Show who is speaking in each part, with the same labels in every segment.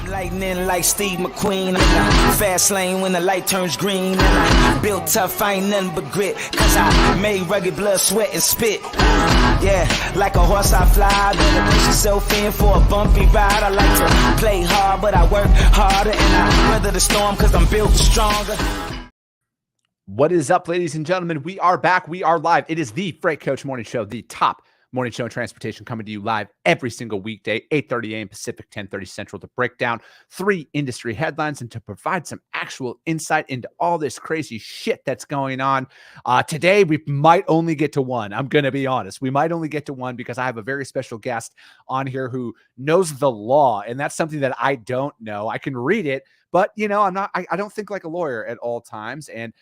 Speaker 1: Lightning like Steve McQueen in the fast lane when the light turns green. And I built tough, I ain't nothing but grit, cause I made rugged blood, sweat, and spit. Yeah, like a horse I fly, better push yourself in for a bumpy ride. I like to play hard, but I work harder, and I weather the storm cause I'm built stronger.
Speaker 2: What is up, ladies and gentlemen? We are back. We are live. It is the Freight Coach Morning Show, the top morning show in transportation, coming to you live every single weekday, 8:30 a.m. Pacific, 10:30 Central, to break down 3 industry headlines and to provide some actual insight into all this crazy shit that's going on. Today, we might only get to one. I'm going to be honest. We might only get to one because I have a very special guest on here who knows the law, and that's something that I don't know. I can read it, but, you know, I don't think like a lawyer at all times, and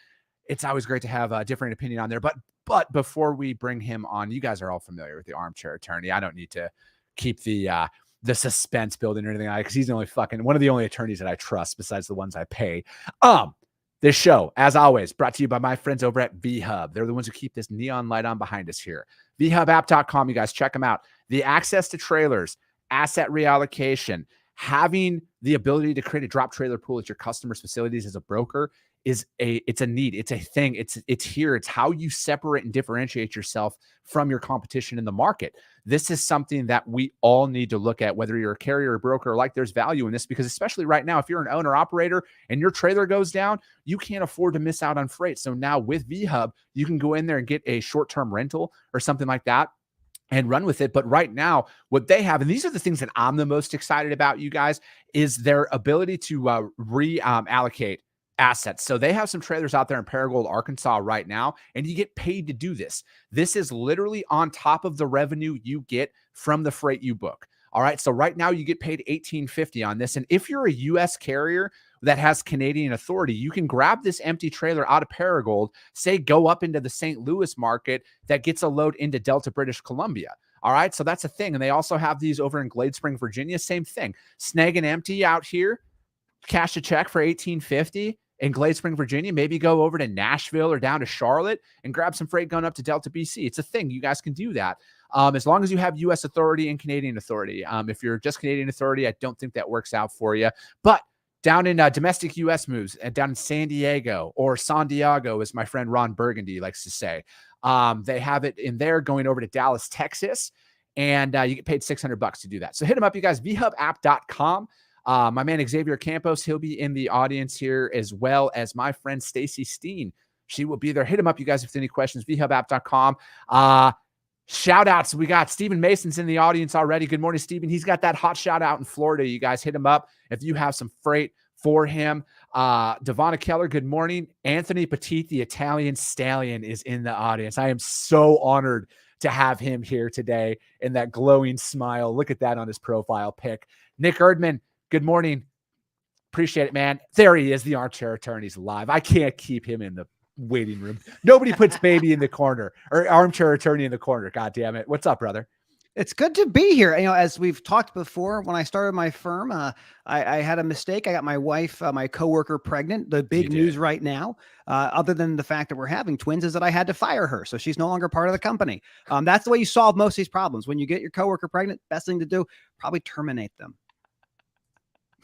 Speaker 2: it's always great to have a different opinion on there. But before we bring him on, you guys are all familiar with the armchair attorney. I don't need to keep the suspense building or anything like that, because he's the only one of the only attorneys that I trust besides the ones I pay. This show, as always, brought to you by my friends over at VHub. They're the ones who keep this neon light on behind us here. VHubApp.com, you guys check them out. The access to trailers, asset reallocation, having the ability to create a drop trailer pool at your customers' facilities as a broker it's a need. It's a thing. It's here. It's how you separate and differentiate yourself from your competition in the market. This is something that we all need to look at, whether you're a carrier or broker. Like, there's value in this, because especially right now, if you're an owner operator and your trailer goes down, you can't afford to miss out on freight. So now with VHub, you can go in there and get a short-term rental or something like that and run with it. But right now, what they have, and these are the things that I'm the most excited about, you guys, is their ability to reallocate assets. So they have some trailers out there in Paragould, Arkansas right now, and you get paid to do this. This is literally on top of the revenue you get from the freight you book. All right. So right now you get paid $18.50 on this. And if you're a U.S. carrier that has Canadian authority, you can grab this empty trailer out of Paragould, say go up into the St. Louis market that gets a load into Delta, British Columbia. All right. So that's a thing. And they also have these over in Glade Spring, Virginia. Same thing. Snag an empty out here, cash a check for $18.50. In Glade Spring, Virginia, maybe go over to Nashville or down to Charlotte and grab some freight going up to Delta, BC. It's a thing. You guys can do that as long as you have U.S. authority and Canadian authority. If you're just Canadian authority, I don't think that works out for you. But down in domestic U.S. moves, down in San Diego or San Diego, as my friend Ron Burgundy likes to say, they have it in there going over to Dallas, Texas, and you get paid $600 to do that. So hit them up, you guys, vhubapp.com. My man Xavier Campos, he'll be in the audience here, as well as my friend Stacy Steen. She will be there. Hit him up, you guys, if there's any questions. vhubapp.com. Shout outs. We got Stephen Mason's in the audience already. Good morning, Stephen. He's got that hot shout out in Florida. You guys hit him up if you have some freight for him. Devonna Keller, good morning. Anthony Petit, the Italian stallion, is in the audience. I am so honored to have him here today, and that glowing smile. Look at that on his profile pic. Nick Erdman, good morning. Appreciate it, man. There he is. The armchair attorney's live. I can't keep him in the waiting room. Nobody puts baby in the corner or armchair attorney in the corner. God damn it. What's up, brother?
Speaker 3: It's good to be here. You know, as we've talked before, when I started my firm, I had a mistake. I got my wife, my coworker, pregnant. The big news right now, other than the fact that we're having twins, is that I had to fire her. So she's no longer part of the company. That's the way you solve most of these problems. When you get your coworker pregnant, best thing to do, probably terminate them.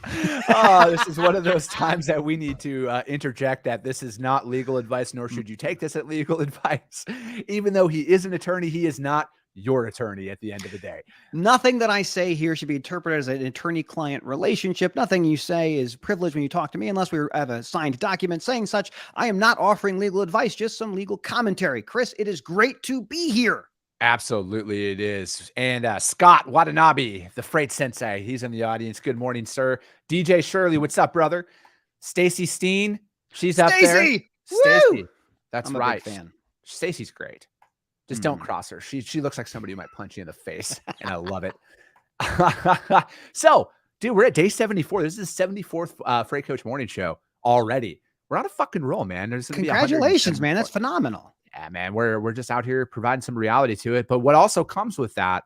Speaker 2: This is one of those times that we need to interject that this is not legal advice, nor should you take this as legal advice. Even though he is an attorney, he is not your attorney at the end of the day.
Speaker 3: Nothing that I say here should be interpreted as an attorney-client relationship. Nothing you say is privileged when you talk to me, unless we have a signed document saying such. I am not offering legal advice, just some legal commentary. Chris, it is great to be here.
Speaker 2: Absolutely, it is. And Scott Watanabe, the freight sensei, he's in the audience. Good morning, sir. DJ Shirley, what's up, brother? Stacy Steen, she's up there. Stacy, that's
Speaker 3: I'm a
Speaker 2: right.
Speaker 3: big fan.
Speaker 2: Stacy's great. Just don't cross her. She looks like somebody who might punch you in the face, and I love it. So, dude, we're at day 74. This is the 74th Freight Coach Morning Show already. We're on a fucking roll, man. There's gonna
Speaker 3: Congratulations, man. That's phenomenal.
Speaker 2: Yeah, man, we're just out here providing some reality to it. But what also comes with that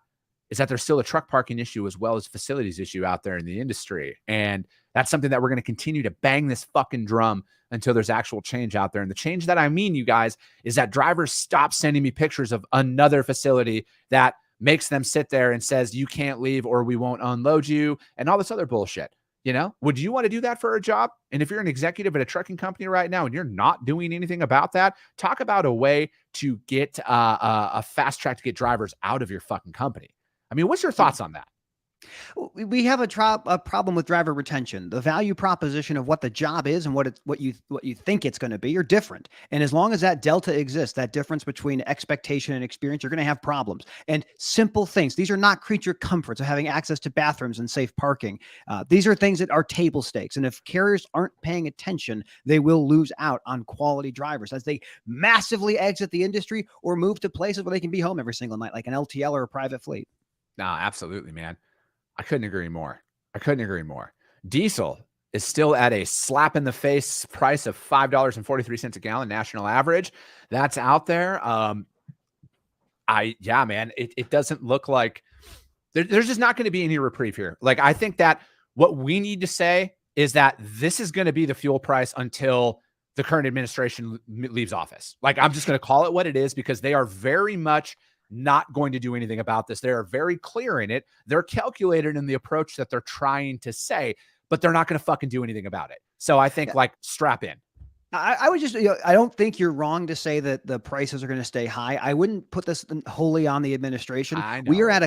Speaker 2: is that there's still a truck parking issue as well as facilities issue out there in the industry. And that's something that we're going to continue to bang this fucking drum until there's actual change out there. And the change that I mean, you guys, is that drivers stop sending me pictures of another facility that makes them sit there and says, you can't leave or we won't unload you and all this other bullshit. You know, would you want to do that for a job? And if you're an executive at a trucking company right now and you're not doing anything about that, talk about a way to get a fast track to get drivers out of your fucking company. I mean, what's your thoughts on that?
Speaker 3: We have a problem with driver retention. The value proposition of what the job is and what you think it's going to be are different. And as long as that delta exists, that difference between expectation and experience, you're going to have problems. And simple things. These are not creature comforts of having access to bathrooms and safe parking. These are things that are table stakes. And if carriers aren't paying attention, they will lose out on quality drivers as they massively exit the industry or move to places where they can be home every single night, like an LTL or a private fleet.
Speaker 2: No, absolutely, man. I couldn't agree more. Diesel is still at a slap in the face price of $5.43 a gallon national average. That's out there. Man, it doesn't look like there's just not going to be any reprieve here. Like, I think that what we need to say is that this is going to be the fuel price until the current administration leaves office. Like, I'm just going to call it what it is, because they are very much not going to do anything about this. They are very clear in it. They're calculated in the approach that they're trying to say, but they're not going to fucking do anything about it. So I think strap in.
Speaker 3: I would just, I don't think you're wrong to say that the prices are going to stay high. I wouldn't put this wholly on the administration. We are at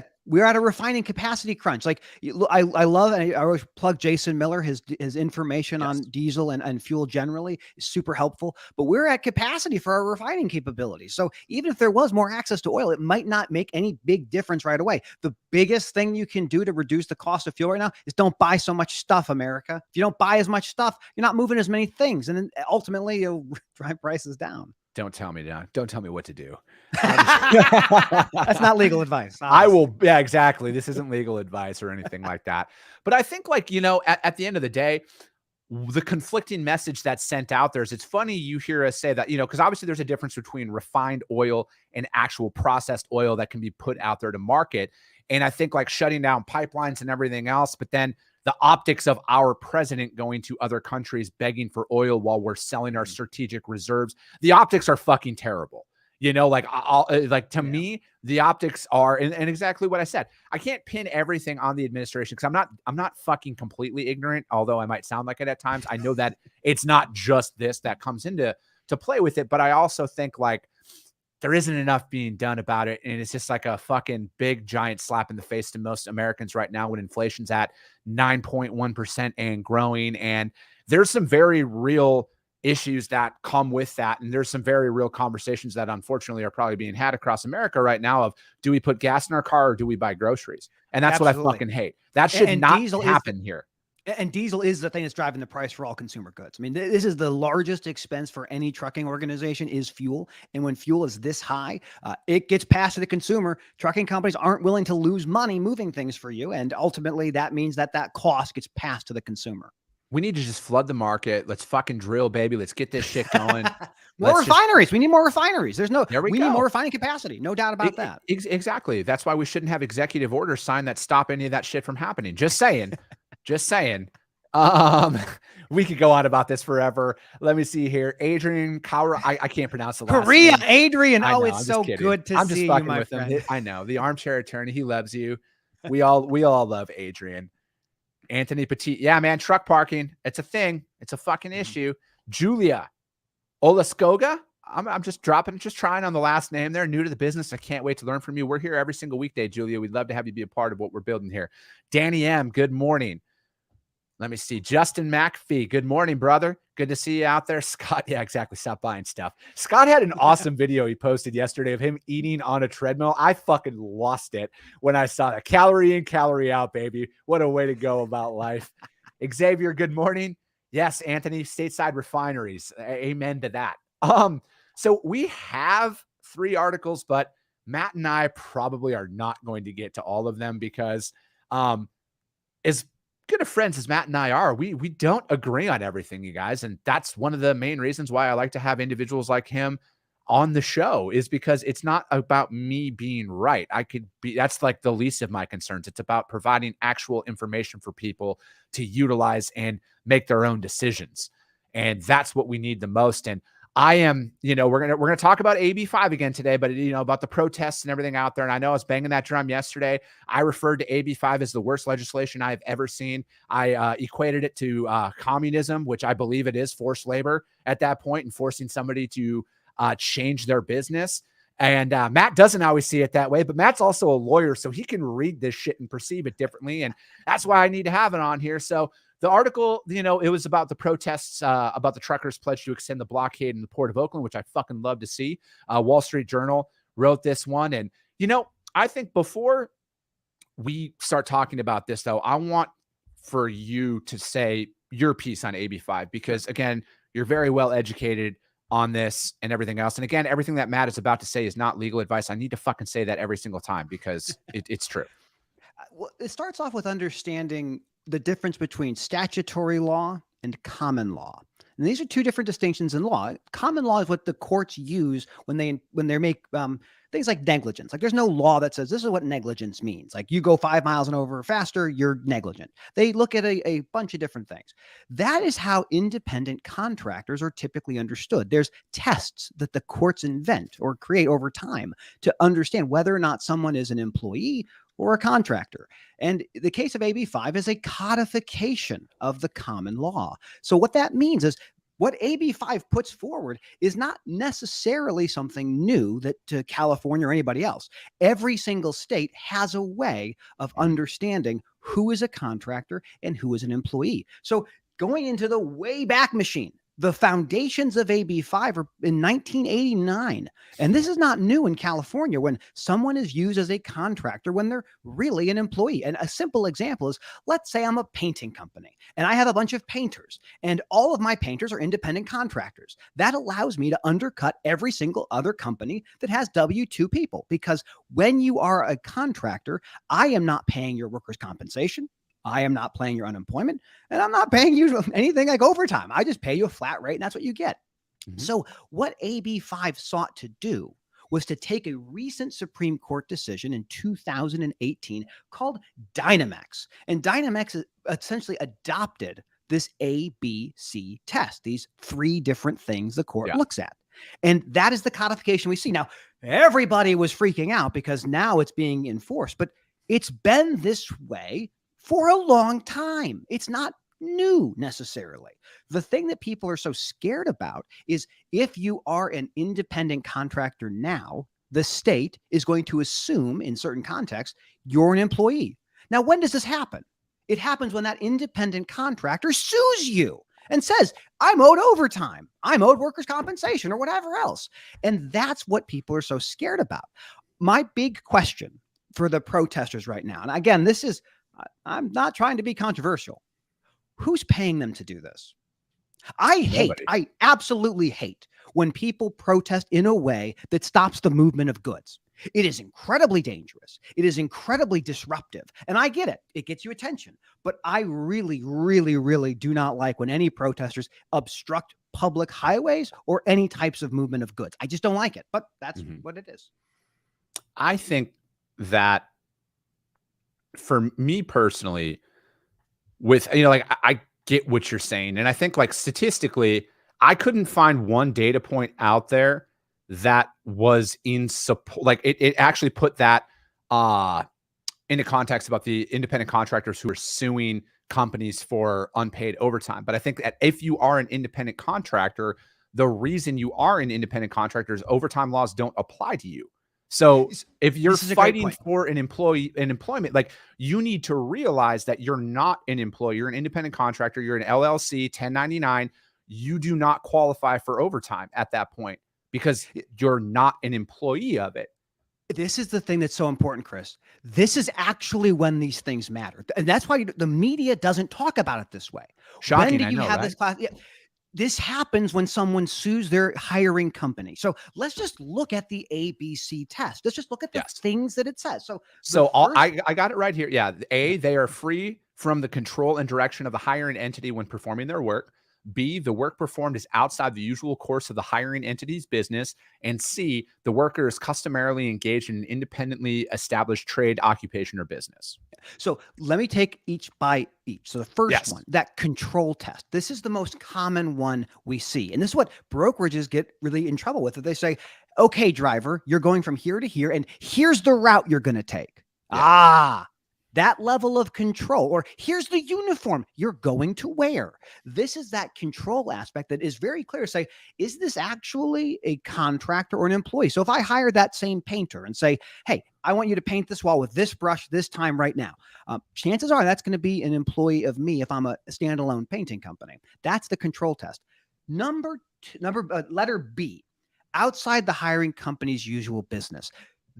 Speaker 3: a refining capacity crunch. Like, I love, and I always plug Jason Miller, his information on diesel and fuel generally is super helpful, but we're at capacity for our refining capabilities. So even if there was more access to oil, it might not make any big difference right away. The biggest thing you can do to reduce the cost of fuel right now is don't buy so much stuff, America. If you don't buy as much stuff, you're not moving as many things. And then ultimately you'll drive prices down.
Speaker 2: Don't tell me, Don. Don't tell me what to do.
Speaker 3: That's not legal advice. Honestly.
Speaker 2: I will. Yeah, exactly. This isn't legal advice or anything like that. But I think, like, at the end of the day, the conflicting message that's sent out there is, it's funny you hear us say that, because obviously there's a difference between refined oil and actual processed oil that can be put out there to market. And I think, like, shutting down pipelines and everything else, but then the optics of our president going to other countries begging for oil while we're selling our strategic reserves, the optics are fucking terrible. To me, the optics are, and exactly what I said. I can't pin everything on the administration because I'm not fucking completely ignorant, although I might sound like it at times. I know that it's not just this that comes into play with it, but I also think, like, there isn't enough being done about it. And it's just like a fucking big giant slap in the face to most Americans right now when inflation's at 9.1% and growing. And there's some very real issues that come with that. And there's some very real conversations that unfortunately are probably being had across America right now of, do we put gas in our car or do we buy groceries? And that's what I fucking hate. That should not happen here.
Speaker 3: And diesel is the thing that's driving the price for all consumer goods. I mean, this is the largest expense for any trucking organization is fuel. And when fuel is this high, it gets passed to the consumer. Trucking companies aren't willing to lose money moving things for you. And ultimately that means that cost gets passed to the consumer.
Speaker 2: We need to just flood the market. Let's fucking drill, baby. Let's get this shit going.
Speaker 3: More refineries. We need more refineries. We need more refining capacity. No doubt about that.
Speaker 2: Exactly. That's why we shouldn't have executive orders signed that stop any of that shit from happening. Just saying. Just saying. We could go on about this forever. Let me see here. Adrian Kaura. I can't pronounce the last name.
Speaker 3: Adrian. It's so good to see you, my friend.
Speaker 2: Him. I know. The armchair attorney. He loves you. We all love Adrian. Anthony Petit. Yeah, man. Truck parking. It's a thing. It's a fucking issue. Julia Olaskoga. I'm just trying on the last name there. New to the business. I can't wait to learn from you. We're here every single weekday, Julia. We'd love to have you be a part of what we're building here. Danny M. Good morning. Let me see. Justin McPhee. Good morning, brother. Good to see you out there. Scott. Yeah, exactly. Stop buying stuff. Scott had an awesome video he posted yesterday of him eating on a treadmill. I fucking lost it when I saw that. Calorie in, calorie out, baby. What a way to go about life. Xavier, good morning. Yes, Anthony, stateside refineries. Amen to that. So we have 3 articles, but Matt and I probably are not going to get to all of them because as good of friends as Matt and I are, we don't agree on everything, you guys. And that's one of the main reasons why I like to have individuals like him on the show, is because it's not about me being right. That's like the least of my concerns. It's about providing actual information for people to utilize and make their own decisions. And that's what we need the most. And I am, we're gonna talk about AB5 again today, but about the protests and everything out there. And I know I was banging that drum yesterday. I referred to AB5 as the worst legislation I've ever seen. I equated it to communism, which I believe it is, forced labor at that point, and forcing somebody to change their business. And Matt doesn't always see it that way, but Matt's also a lawyer, so he can read this shit and perceive it differently. And that's why I need to have it on here. So the article, it was about the protests, about the truckers' pledge to extend the blockade in the Port of Oakland, which I fucking love to see. Wall Street Journal wrote this one. And, I think before we start talking about this, though, I want for you to say your piece on AB5, because, again, you're very well educated on this and everything else. And again, everything that Matt is about to say is not legal advice. I need to fucking say that every single time because it's true.
Speaker 3: Well, it starts off with understanding the difference between statutory law and common law. And these are two different distinctions in law. Common law is what the courts use when they make things like negligence. Like there's no law that says this is what negligence means. Like you go 5 miles and over faster, you're negligent. They look at a bunch of different things. That is how independent contractors are typically understood. There's tests that the courts invent or create over time to understand whether or not someone is an employee or a contractor. And the case of AB5 is a codification of the common law. So what that means is what AB5 puts forward is not necessarily something new that to California or anybody else. Every single state has a way of understanding who is a contractor and who is an employee. So going into the way back machine, the foundations of AB5 are in 1989. And this is not new in California when someone is used as a contractor when they're really an employee. And a simple example is, let's say I'm a painting company and I have a bunch of painters and all of my painters are independent contractors. That allows me to undercut every single other company that has W-2 people, because when you are a contractor, I am not paying your workers' compensation. I am not paying your unemployment, and I'm not paying you anything like overtime. I just pay you a flat rate and that's what you get. Mm-hmm. So what AB5 sought to do was to take a recent Supreme Court decision in 2018 called Dynamex. And Dynamex essentially adopted this ABC test, these 3 different things the court looks at. And that is the codification we see. Now, everybody was freaking out because now it's being enforced, but it's been this way for a long time. It's not new necessarily. The thing that people are so scared about is if you are an independent contractor now, the state is going to assume in certain contexts, you're an employee. Now, when does this happen? It happens when that independent contractor sues you and says, I'm owed overtime, I'm owed workers' compensation or whatever else. And that's what people are so scared about. My big question for the protesters right now, and again, I'm not trying to be controversial. Who's paying them to do this? I absolutely hate when people protest in a way that stops the movement of goods. It is incredibly dangerous. It is incredibly disruptive. And I get it. It gets you attention. But I really, really, really do not like when any protesters obstruct public highways or any types of movement of goods. I just don't like it. But that's what it is.
Speaker 2: I think that for me personally, with, I get what you're saying. And I think statistically, I couldn't find one data point out there that was in support. It actually put that into context about the independent contractors who are suing companies for unpaid overtime. But I think that if you are an independent contractor, the reason you are an independent contractor is overtime laws don't apply to you. So if you're fighting for an employment, you need to realize that you're not an employee, you're an independent contractor, you're an LLC, 1099. You do not qualify for overtime at that point because you're not an employee of it.
Speaker 3: This is the thing that's so important, Chris. This is actually when these things matter. And that's why the media doesn't talk about it this way.
Speaker 2: Shocking,
Speaker 3: when do you have this class? Yeah. This happens when someone sues their hiring company. So let's just look at the ABC test. Let's just look at the things that it says.
Speaker 2: I got it right here. Yeah. A, they are free from the control and direction of the hiring entity when performing their work. B, the work performed is outside the usual course of the hiring entity's business. And C, the worker is customarily engaged in an independently established trade, occupation, or business.
Speaker 3: So let me take each by each. So the first
Speaker 2: Yes.
Speaker 3: one, that control test. This is the most common one we see. And this is what brokerages get really in trouble with. They say, okay, driver, you're going from here to here, and here's the route you're going to take. Yeah. That level of control, or here's the uniform you're going to wear. This is that control aspect that is very clear to say, is this actually a contractor or an employee? So if I hire that same painter and say, hey, I want you to paint this wall with this brush this time right now, chances are that's going to be an employee of me if I'm a standalone painting company. That's the control test. Letter B, outside the hiring company's usual business.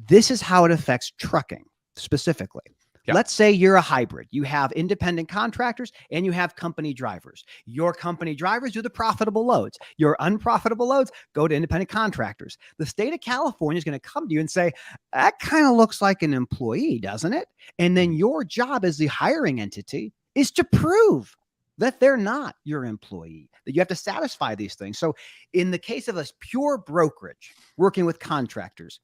Speaker 3: This is how it affects trucking specifically. Yep. Let's say you're a hybrid. You have independent contractors and you have company drivers. Your company drivers do the profitable loads. Your unprofitable loads go to independent contractors. The state of California is going to come to you and say, that kind of looks like an employee, doesn't it? And then your job as the hiring entity is to prove that they're not your employee, that you have to satisfy these things. So in the case of a pure brokerage working with contractors,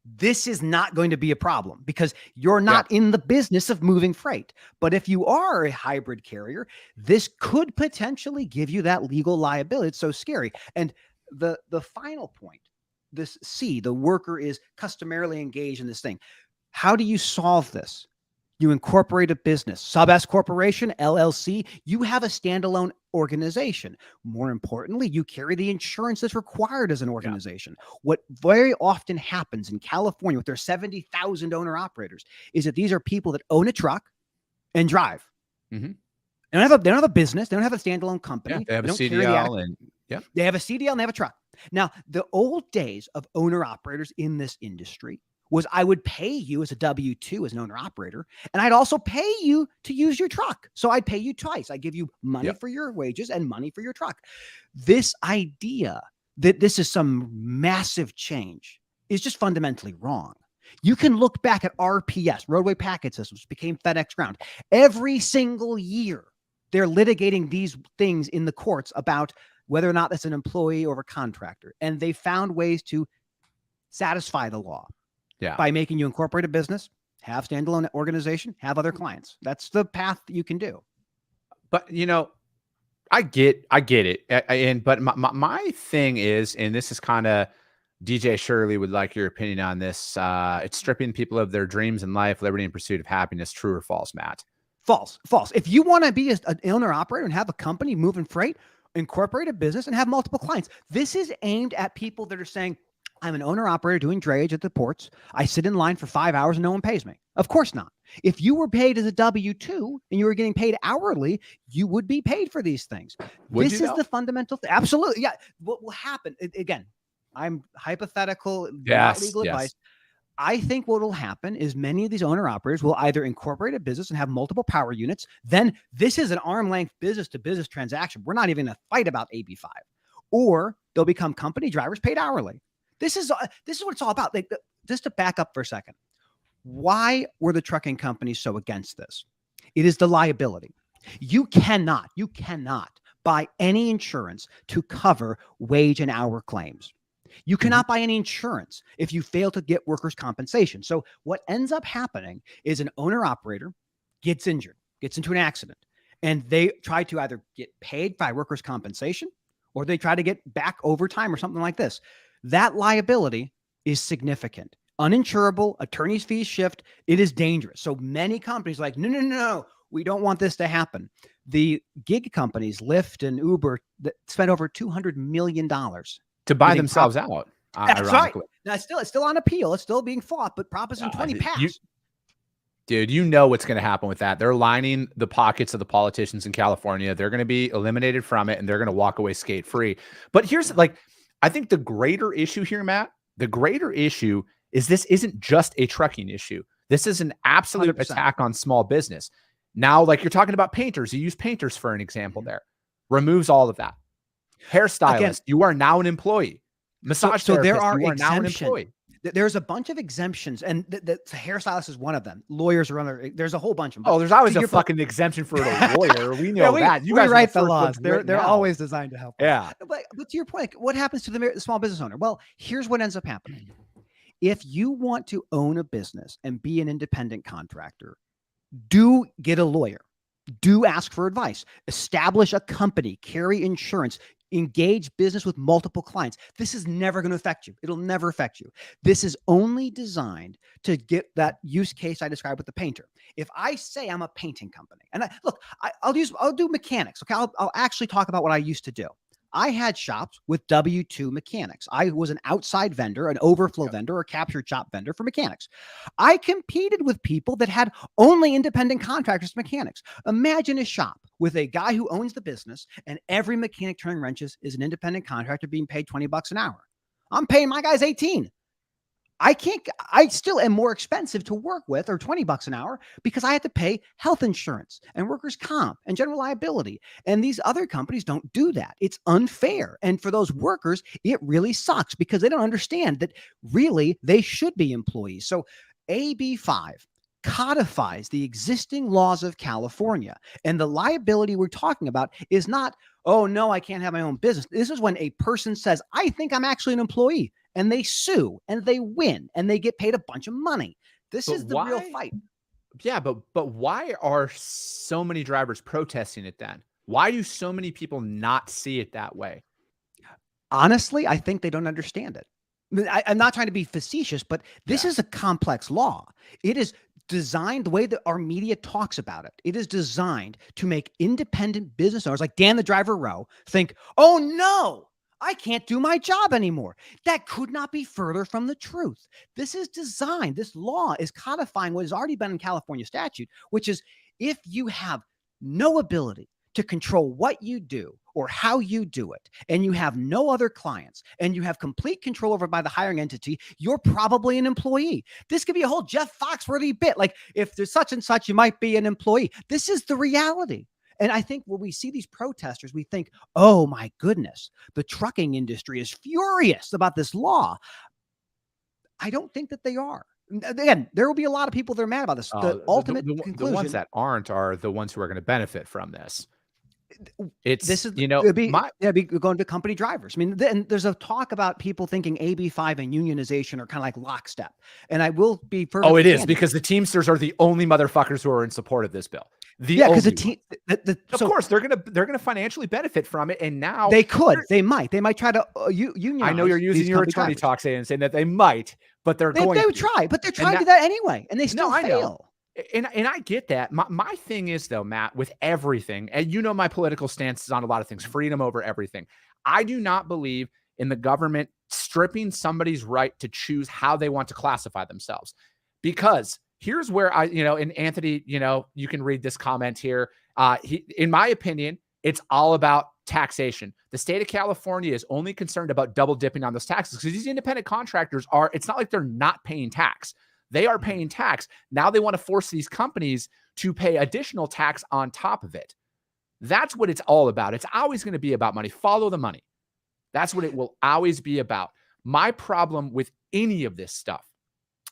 Speaker 3: this is not going to be a problem because you're not in the business of moving freight. But if you are a hybrid carrier, this could potentially give you that legal liability. It's so scary. And the final point, this C, the worker is customarily engaged in this thing. How do you solve this? You incorporate a business, sub S corporation, LLC. You have a standalone organization. More importantly, you carry the insurance that's required as an organization. Yeah. What very often happens in California with their 70,000 owner operators is that these are people that own a truck and drive. Mm-hmm. They don't have a business. They don't have a standalone company.
Speaker 2: Yeah, they have a CDL
Speaker 3: they have a CDL and they have a truck. Now, the old days of owner operators in this industry was I would pay you as a W-2 as an owner operator, and I'd also pay you to use your truck. So I'd pay you twice. I give you money for your wages and money for your truck. This idea that this is some massive change is just fundamentally wrong. You can look back at RPS, Roadway Packet Systems, which became FedEx Ground. Every single year, they're litigating these things in the courts about whether or not that's an employee or a contractor. And they found ways to satisfy the law. Yeah. By making you incorporate a business, have standalone organization, have other clients. That's the path that you can do.
Speaker 2: But, you know, I get it. But my thing is, and this is kind of DJ Shirley would like your opinion on this. It's stripping people of their dreams in life, liberty, and pursuit of happiness. True or false, Matt?
Speaker 3: False. If you want to be an owner operator and have a company moving freight, incorporate a business and have multiple clients. This is aimed at people that are saying, I'm an owner operator doing drayage at the ports. I sit in line for 5 hours and no one pays me. Of course not. If you were paid as a W-2 and you were getting paid hourly, you would be paid for these things. This is the fundamental thing. Absolutely. Yeah. What will happen? Again, I'm hypothetical, not legal advice. I think what will happen is many of these owner operators will either incorporate a business and have multiple power units. Then this is an arm length business to business transaction. We're not even going to fight about AB5. Or they'll become company drivers paid hourly. This is what it's all about. Like, just to back up for a second, why were the trucking companies so against this? It is the liability. You cannot buy any insurance to cover wage and hour claims. You cannot buy any insurance if you fail to get workers' compensation. So what ends up happening is an owner operator gets injured, gets into an accident, and they try to either get paid by workers' compensation or they try to get back overtime or something like this. That liability is significant. Uninsurable, attorney's fees shift. It is dangerous. So many companies are like, no, we don't want this to happen. The gig companies, Lyft and Uber, that spent over $200 million
Speaker 2: to buy themselves out.
Speaker 3: That's right. Now, it's still on appeal. It's still being fought, but Proposition 20 passed.
Speaker 2: Dude, you know what's going to happen with that. They're lining the pockets of the politicians in California. They're going to be eliminated from it, and they're going to walk away skate-free. But here's, I think the greater issue here, Matt, the greater issue is this isn't just a trucking issue. This is an absolute 100%. Attack on small business. Now, like you're talking about painters, you use painters for an example there. Removes all of that. Hairstylist, you are now an employee. Massage therapist, you are now an employee.
Speaker 3: There's a bunch of exemptions, and the hairstylist is one of them. Lawyers are other. There's a whole bunch of them.
Speaker 2: Oh, there's always a fucking exemption for a lawyer. We know that. You guys
Speaker 3: write the laws. They're always designed to help.
Speaker 2: Yeah.
Speaker 3: But to your point, what happens to the small business owner? Well, here's what ends up happening. If you want to own a business and be an independent contractor, do get a lawyer. Do ask for advice. Establish a company. Carry insurance. Engage business with multiple clients. This is never going to affect you. It'll never affect you. This is only designed to get that use case I described with the painter. If I say I'm a painting company, and I'll do mechanics. Okay, I'll actually talk about what I used to do. I had shops with W-2 mechanics. I was an outside vendor, an overflow vendor, or captured shop vendor for mechanics. I competed with people that had only independent contractors mechanics. Imagine a shop with a guy who owns the business, and every mechanic turning wrenches is an independent contractor being paid $20 an hour. I'm paying my guys 18. I still am more expensive to work with, or $20 an hour, because I have to pay health insurance and workers' comp and general liability. And these other companies don't do that. It's unfair. And for those workers, it really sucks because they don't understand that really they should be employees. So AB5 codifies the existing laws of California. And the liability we're talking about is not, oh, no, I can't have my own business. This is when a person says, I think I'm actually an employee. And they sue and they win and they get paid a bunch of money. This is the real fight.
Speaker 2: Yeah, but why are so many drivers protesting it then? Why do so many people not see it that way?
Speaker 3: Honestly, I think they don't understand it. I'm not trying to be facetious, but this is a complex law. It is designed the way that our media talks about it. It is designed to make independent business owners like Dan the Driver Row think, oh no, I can't do my job anymore. That could not be further from the truth. This is designed. This law is codifying what has already been in California statute, which is if you have no ability to control what you do or how you do it, and you have no other clients, and you have complete control over by the hiring entity, you're probably an employee. This could be a whole Jeff Foxworthy bit. Like if there's such and such, you might be an employee. This is the reality. And I think when we see these protesters, we think, oh my goodness, the trucking industry is furious about this law. I don't think that they are. Again, there will be a lot of people that are mad about this. The ultimate conclusion.
Speaker 2: The ones that aren't are the ones who are going to benefit from this.
Speaker 3: It'd be going to company drivers. I mean, then there's a talk about people thinking AB5 and unionization are kind of like lockstep. And I will be perfectly
Speaker 2: it is because the Teamsters are the only motherfuckers who are in support of this bill.
Speaker 3: Because
Speaker 2: of course they're gonna financially benefit from it, and now
Speaker 3: they might try to unionize.
Speaker 2: I know you're using your attorney talk saying that they might, but they would try,
Speaker 3: but they're trying to do that anyway, and they still fail.
Speaker 2: And I get that. My thing is though, Matt, with everything, and you know my political stance is on a lot of things, freedom over everything. I do not believe in the government stripping somebody's right to choose how they want to classify themselves, because here's where and Anthony, you can read this comment here. In my opinion, it's all about taxation. The state of California is only concerned about double dipping on those taxes because these independent contractors it's not like they're not paying tax. They are paying tax. Now they want to force these companies to pay additional tax on top of it. That's what it's all about. It's always going to be about money. Follow the money. That's what it will always be about. My problem with any of this stuff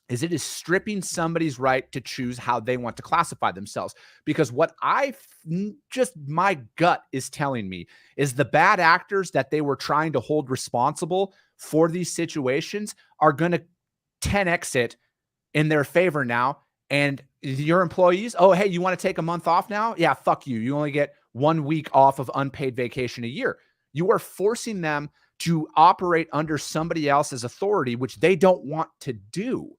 Speaker 2: is it is stripping somebody's right to choose how they want to classify themselves. Because what my gut is telling me is the bad actors that they were trying to hold responsible for these situations are going to 10x it in their favor now. And your employees, oh, hey, you want to take a month off now? Yeah, fuck you. You only get 1 week off of unpaid vacation a year. You are forcing them to operate under somebody else's authority, which they don't want to do.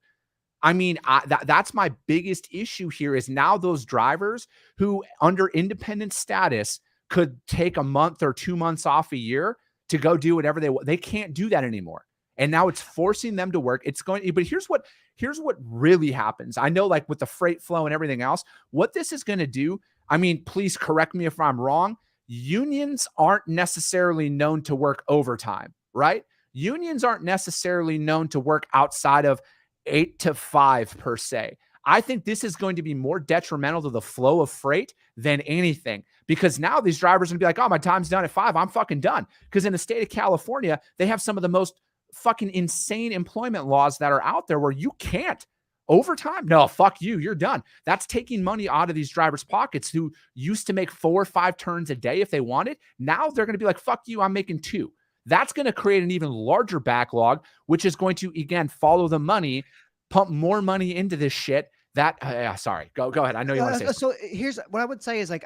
Speaker 2: I mean, that's my biggest issue here is now those drivers who under independent status could take a month or 2 months off a year to go do whatever they can't do that anymore. And now it's forcing them to work. But here's what really happens. I know, like with the freight flow and everything else, what this is going to do, I mean, please correct me if I'm wrong. Unions aren't necessarily known to work overtime, right? Unions aren't necessarily known to work outside of 8 to 5 per se. I think this is going to be more detrimental to the flow of freight than anything, because now these drivers are going to be like, oh, my time's done at 5. I'm fucking done. Because in the state of California, they have some of the most fucking insane employment laws that are out there where you can't overtime. No, fuck you. You're done. That's taking money out of these drivers' pockets who used to make 4 or 5 turns a day if they wanted. Now they're going to be like, fuck you. I'm making 2. That's going to create an even larger backlog, which is going to, again, follow the money, pump more money into this shit. That, sorry, go ahead. I know you want to say something.
Speaker 3: So here's what I would say is like,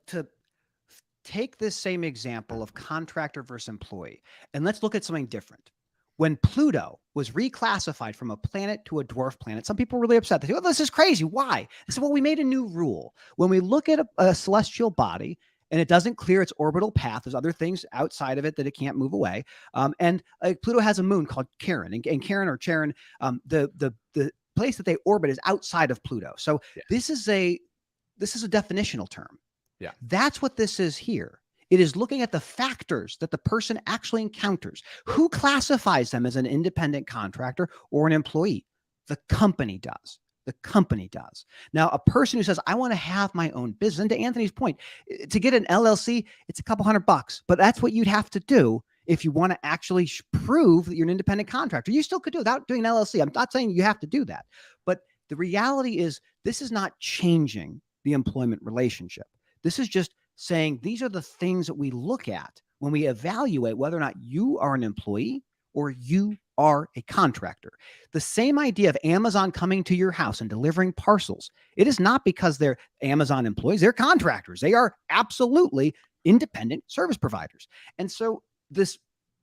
Speaker 3: to take this same example of contractor versus employee, and let's look at something different. When Pluto was reclassified from a planet to a dwarf planet, some people were really upset. They say, oh, this is crazy. Why? They said, well, we made a new rule. When we look at a celestial body and it doesn't clear its orbital path, there's other things outside of it that it can't move away. Pluto has a moon called Charon, and Charon or Charon, the place that they orbit is outside of Pluto. So this is a definitional term.
Speaker 2: Yeah.
Speaker 3: That's what this is here. It is looking at the factors that the person actually encounters. Who classifies them as an independent contractor or an employee? The company does. The company does. Now, a person who says, I want to have my own business, and to Anthony's point, to get an LLC, it's a couple $100, but that's what you'd have to do if you want to actually prove that you're an independent contractor. You still could do it without doing an LLC. I'm not saying you have to do that, but the reality is this is not changing the employment relationship. This is just saying these are the things that we look at when we evaluate whether or not you are an employee or you are a contractor. The same idea of Amazon coming to your house and delivering parcels. It is not because they're Amazon employees, they're contractors. They are absolutely independent service providers. And so this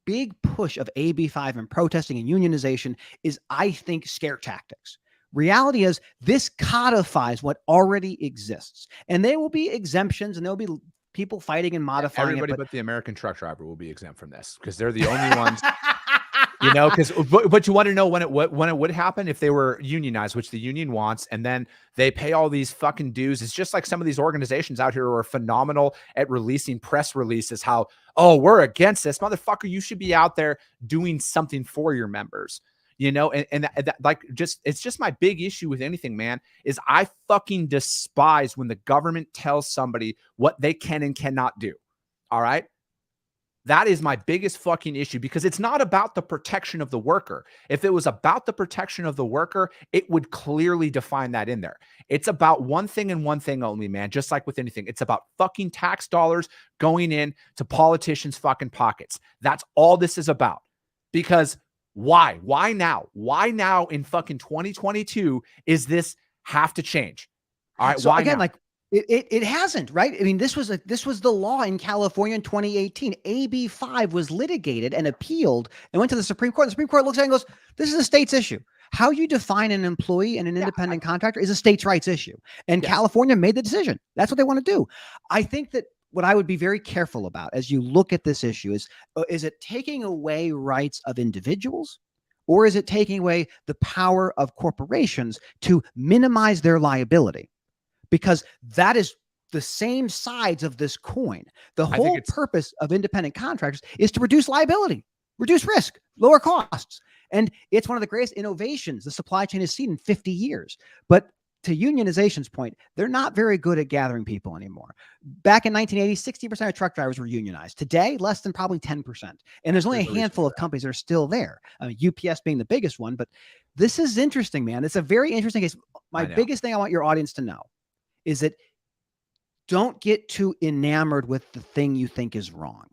Speaker 3: big push of AB5 and protesting and unionization is, I think, scare tactics. Reality is this codifies what already exists, and there will be exemptions and there'll be people fighting and modifying
Speaker 2: everybody
Speaker 3: it.
Speaker 2: But the American truck driver will be exempt from this because they're the only ones, you know, but you want to know when it would happen if they were unionized, which the union wants, and then they pay all these fucking dues. It's just like some of these organizations out here who are phenomenal at releasing press releases. How, oh, we're against this, motherfucker. You should be out there doing something for your members. You know, and that, like, it's just my big issue with anything, man, is I fucking despise when the government tells somebody what they can and cannot do. All right. That is my biggest fucking issue because it's not about the protection of the worker. If it was about the protection of the worker, it would clearly define that in there. It's about one thing and one thing only, man. Just like with anything, it's about fucking tax dollars going in to politicians' fucking pockets. That's all this is about. Because why? Why now? Why now in fucking 2022 is this have to change? All right.
Speaker 3: So
Speaker 2: why
Speaker 3: again,
Speaker 2: now?
Speaker 3: like it hasn't, right? I mean, this was the law in California in 2018. AB5 was litigated and appealed and went to the Supreme Court. The Supreme Court looks at it and goes, this is a state's issue. How you define an employee and an independent contractor is a state's rights issue. And California made the decision. That's what they want to do. I think that what I would be very careful about as you look at this issue is it taking away rights of individuals, or is it taking away the power of corporations to minimize their liability? Because that is the same sides of this coin. The whole purpose of independent contractors is to reduce liability, reduce risk, lower costs. And it's one of the greatest innovations the supply chain has seen in 50 years. But to unionization's point, they're not very good at gathering people anymore. Back in 1980, 60% of truck drivers were unionized. Today, less than probably 10%. And there's only a handful of companies that are still there. UPS being the biggest one. But this is interesting, man. It's a very interesting case. My biggest thing I want your audience to know is that don't get too enamored with the thing you think is wrong.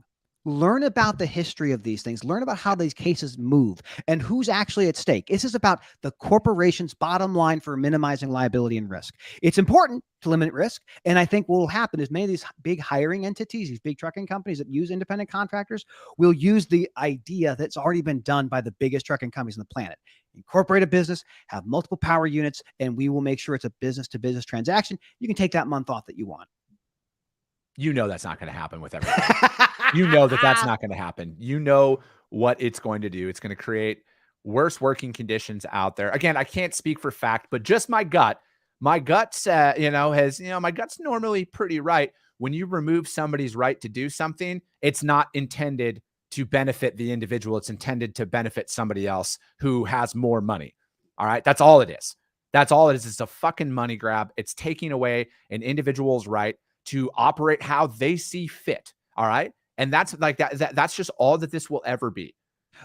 Speaker 3: Learn about the history of these things. Learn about how these cases move and who's actually at stake. This is about the corporation's bottom line for minimizing liability and risk. It's important to limit risk. And I think what will happen is many of these big hiring entities, these big trucking companies that use independent contractors, will use the idea that's already been done by the biggest trucking companies on the planet. Incorporate a business, have multiple power units, and we will make sure it's a business-to-business transaction. You can take that month off that you want.
Speaker 2: You know that's not going to happen with everything. You know that's not going to happen. You know what it's going to do. It's going to create worse working conditions out there. Again, I can't speak for fact, but just my gut. My gut's, my gut's normally pretty right. When you remove somebody's right to do something, it's not intended to benefit the individual. It's intended to benefit somebody else who has more money. All right. That's all it is. That's all it is. It's a fucking money grab. It's taking away an individual's right to operate how they see fit. All right. And that's like that. That's just all that this will ever be.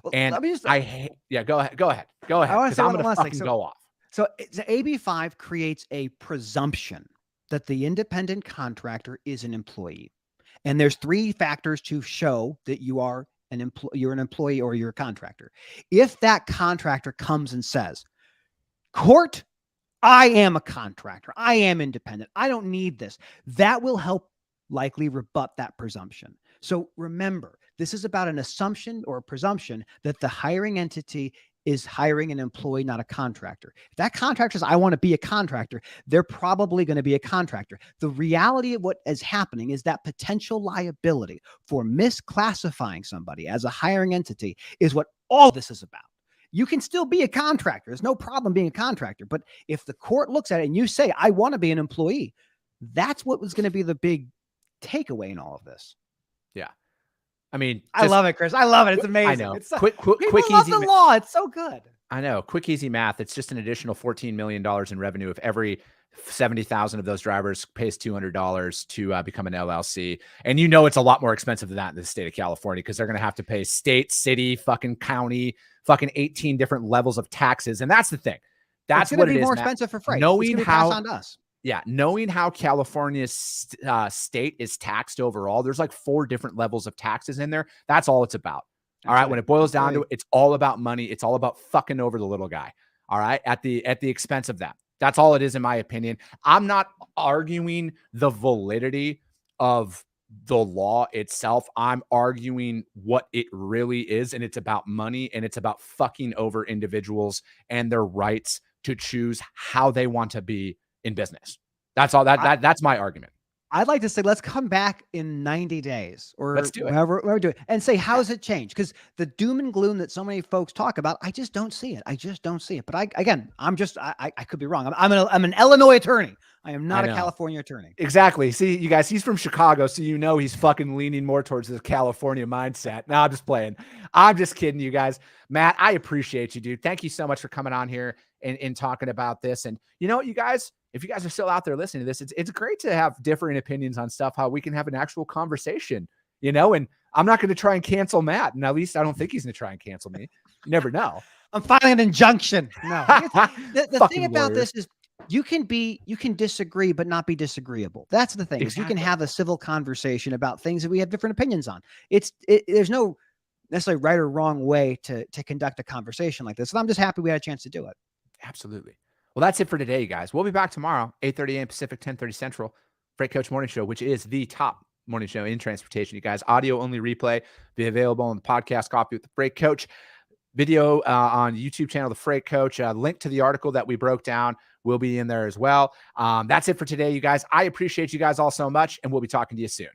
Speaker 3: Well,
Speaker 2: And
Speaker 3: let me just,
Speaker 2: I hate, yeah, go ahead. Go ahead. Go ahead.
Speaker 3: I want to
Speaker 2: Because
Speaker 3: say
Speaker 2: I'm
Speaker 3: one
Speaker 2: going to
Speaker 3: last
Speaker 2: fucking
Speaker 3: thing.
Speaker 2: go off.
Speaker 3: So the AB5 creates a presumption that the independent contractor is an employee. And there's 3 factors to show that you're an employee or you're a contractor. If that contractor comes and says, "Court, I am a contractor. I am independent. I don't need this," that will help likely rebut that presumption. So remember, this is about an assumption or a presumption that the hiring entity is hiring an employee, not a contractor. If that contractor says, "I want to be a contractor," they're probably going to be a contractor. The reality of what is happening is that potential liability for misclassifying somebody as a hiring entity is what all this is about. You can still be a contractor. There's no problem being a contractor. But if the court looks at it and you say, "I want to be an employee," that's what was going to be the big takeaway in all of this.
Speaker 2: Yeah. I mean,
Speaker 3: I love it, Chris. I love it. It's amazing.
Speaker 2: I know.
Speaker 3: It's so,
Speaker 2: Quick,
Speaker 3: people love
Speaker 2: easy.
Speaker 3: the law. It's so good.
Speaker 2: I know. Quick, easy math. It's just an additional $14 million in revenue if every 70,000 of those drivers pays $200 to become an LLC. And you know it's a lot more expensive than that in the state of California because they're going to have to pay state, city, fucking county, fucking 18 different levels of taxes. And that's the thing. That's what it is.
Speaker 3: It's going to be more expensive for freight.
Speaker 2: Knowing
Speaker 3: it's
Speaker 2: how
Speaker 3: pass on to us.
Speaker 2: Yeah, knowing how California's state is taxed overall, there's like 4 different levels of taxes in there. That's all it's about. All right. When it boils down to it, it's all about money. It's all about fucking over the little guy. All right. At the expense of that. That's all it is, in my opinion. I'm not arguing the validity of the law itself. I'm arguing what it really is. And it's about money, and it's about fucking over individuals and their rights to choose how they want to be in business. That's all that's my argument.
Speaker 3: I'd like to say, let's come back in 90 days or
Speaker 2: Let's do it.
Speaker 3: whatever we do it and say, how's it changed? Because the doom and gloom that so many folks talk about, I just don't see it. I just don't see it. But I could be wrong. I'm an Illinois attorney. I am not a California attorney.
Speaker 2: Exactly. See, you guys, he's from Chicago, so you know he's fucking leaning more towards the California mindset. No, I'm just playing. I'm just kidding, you guys. Matt, I appreciate you, dude. Thank you so much for coming on here and talking about this. And you know what, you guys, if you guys are still out there listening to this, it's great to have differing opinions on stuff, how we can have an actual conversation, you know, and I'm not going to try and cancel Matt. And at least I don't think he's going to try and cancel me. You never know.
Speaker 3: I'm filing an injunction. No, the thing about this is you can disagree, but not be disagreeable. That's the thing. Exactly. You can have a civil conversation about things that we have different opinions on. There's no necessarily right or wrong way to conduct a conversation like this. And I'm just happy we had a chance to do it.
Speaker 2: Absolutely. Well, that's it for today, you guys. We'll be back tomorrow, 8:30 a.m. Pacific, 10:30 Central. Freight Coach Morning Show, which is the top morning show in transportation. You guys, audio only replay, be available on the podcast Coffee with the Freight Coach. Video on YouTube channel, The Freight Coach. Link to the article that we broke down will be in there as well. That's it for today, you guys. I appreciate you guys all so much, and we'll be talking to you soon.